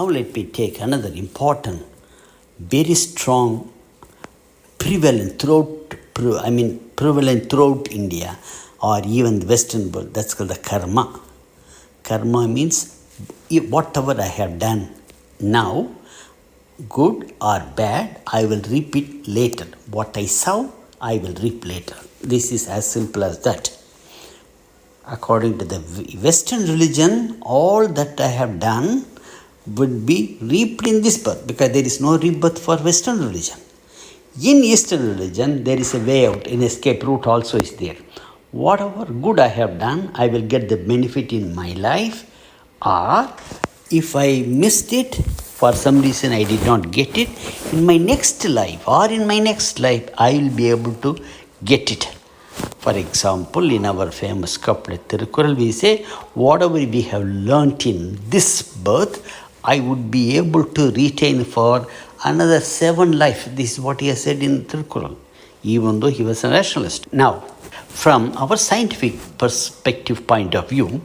Now let me take another important, very strong, prevalent throughout India or even the Western world. That's called the karma. Karma means whatever I have done now, good or bad, I will reap it later. What I sow, I will reap later. This is as simple as that. According to the Western religion, all that I have done would be reaped in this birth, because there is no rebirth for Western religion. In Eastern religion, there is a way out, an escape route also is there. Whatever good I have done, I will get the benefit in my life, or if I missed it, for some reason I did not get it, in my next life I will be able to get it. For example, in our famous couplet Tirukkural, we say, whatever we have learnt in this birth, I would be able to retain for another 7 lives. This is what he has said in Tirukkural, even though he was a rationalist. Now, from our scientific perspective point of view,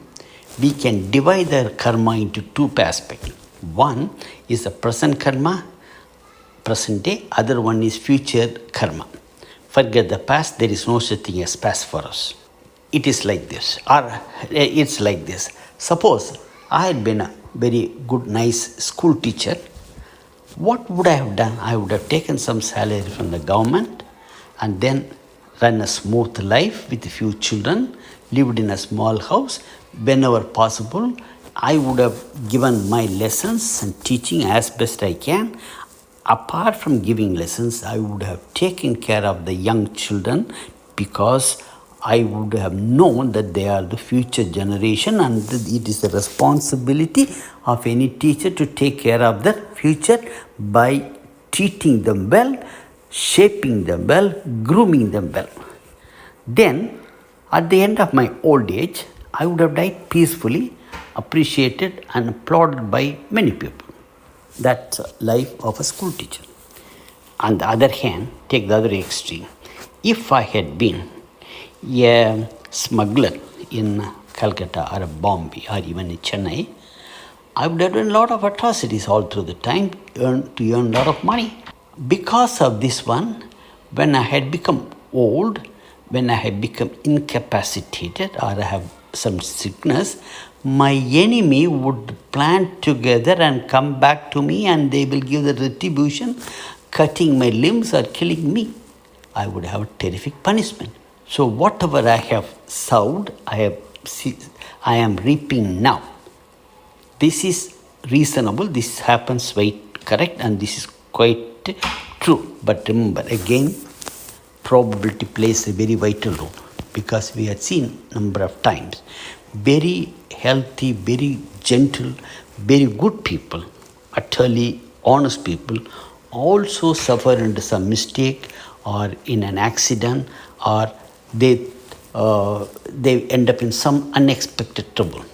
we can divide the karma into 2 aspects. One is the present karma, present day. Other one is future karma. Forget the past, there is no such thing as past for us. It is like this, or it's like this. Suppose I had been a very good, nice school teacher. What would I have done? I would have taken some salary from the government and then run a smooth life with a few children, lived in a small house. Whenever possible, I would have given my lessons and teaching as best I can. Apart from giving lessons, I would have taken care of the young children, because I would have known that they are the future generation, and it is the responsibility of any teacher to take care of the future by treating them well, shaping them well, grooming them well. Then, at the end of my old age, I would have died peacefully, appreciated and applauded by many people. That's life of a school teacher. On the other hand, take the other extreme. If I had been a smuggler in Calcutta or Bombay or even in Chennai, I would have done a lot of atrocities all through the time to earn a lot of money. Because of this one, when I had become old, when I had become incapacitated or I have some sickness, my enemy would plan together and come back to me, and they will give the retribution, cutting my limbs or killing me. I would have a terrific punishment. So whatever I have sowed, I am reaping now. This is reasonable, this happens quite correct, and this is quite true. But remember, again, probability plays a very vital role, because we have seen number of times very healthy, very gentle, very good people, utterly honest people, also suffer under some mistake or in an accident, or they end up in some unexpected trouble.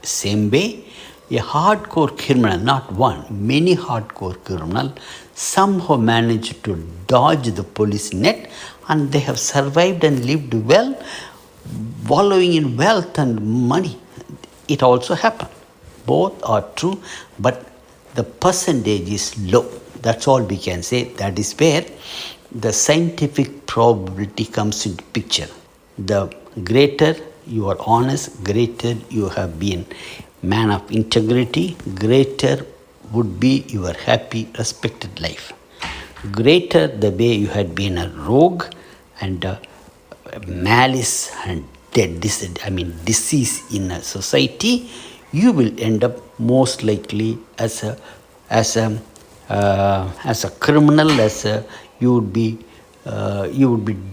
Same way, a hardcore criminal, not one, many hardcore criminal, somehow managed to dodge the police net, and they have survived and lived well, wallowing in wealth and money. It also happened. Both are true, but the percentage is low. That's all we can say. That is where the scientific probability comes into picture. The greater you are honest, greater you have been man of integrity, greater would be your happy, respected life. Greater the way you had been a rogue and malice and disease in a society, you will end up most likely as a criminal, you would be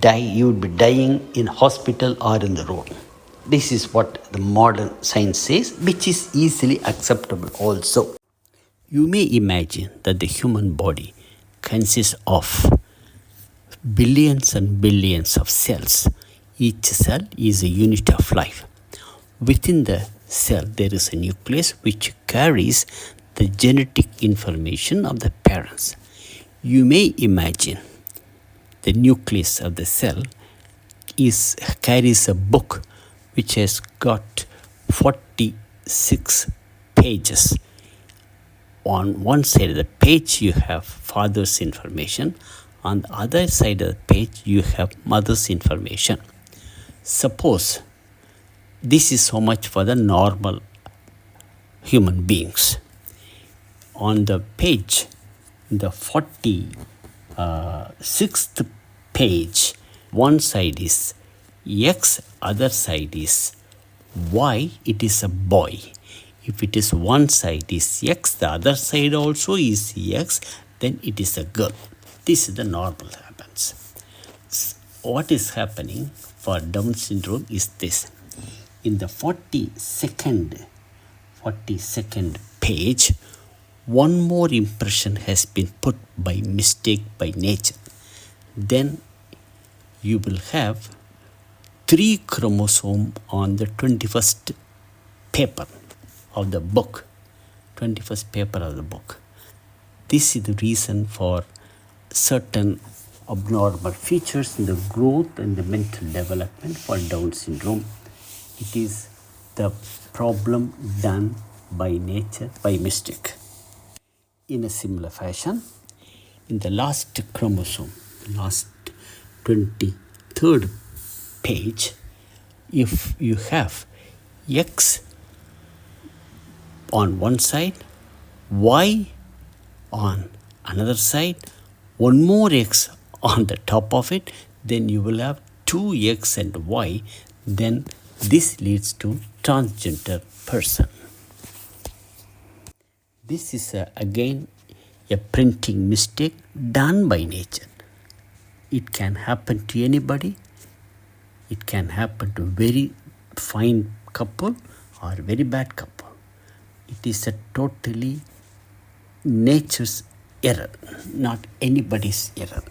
dying in hospital or in the road. This is what the modern science says, which is easily acceptable also. You may imagine that the human body consists of billions and billions of cells. Each cell is a unit of life. Within the cell, there is a nucleus which carries the genetic information of the parents. You may imagine the nucleus of the cell carries a book which has got 46 pages. on one side of the page you have father's information, on the other side of the page you have mother's information. Suppose this is so much for the normal human beings. On the page, the 46th page, one side is X, other side is Y, it is a boy. If it is one side is X, the other side also is X, then it is a girl. This is the normal happens. What is happening for Down syndrome is this. In the 42nd page, one more impression has been put by mistake by nature. Then you will have 3 chromosomes on the 21st paper of the book. 21st paper of the book. This is the reason for certain abnormal features in the growth and the mental development for Down syndrome. It is the problem done by nature, by mistake. In a similar fashion, in the last chromosome, last 23rd page, if you have X on one side, Y on another side, one more X on the top of it, then you will have 2X and Y. Then this leads to transgender person. This is again a printing mistake done by nature. It can happen to anybody. It can happen to very fine couple or very bad couple. It is a totally nature's error, not anybody's error.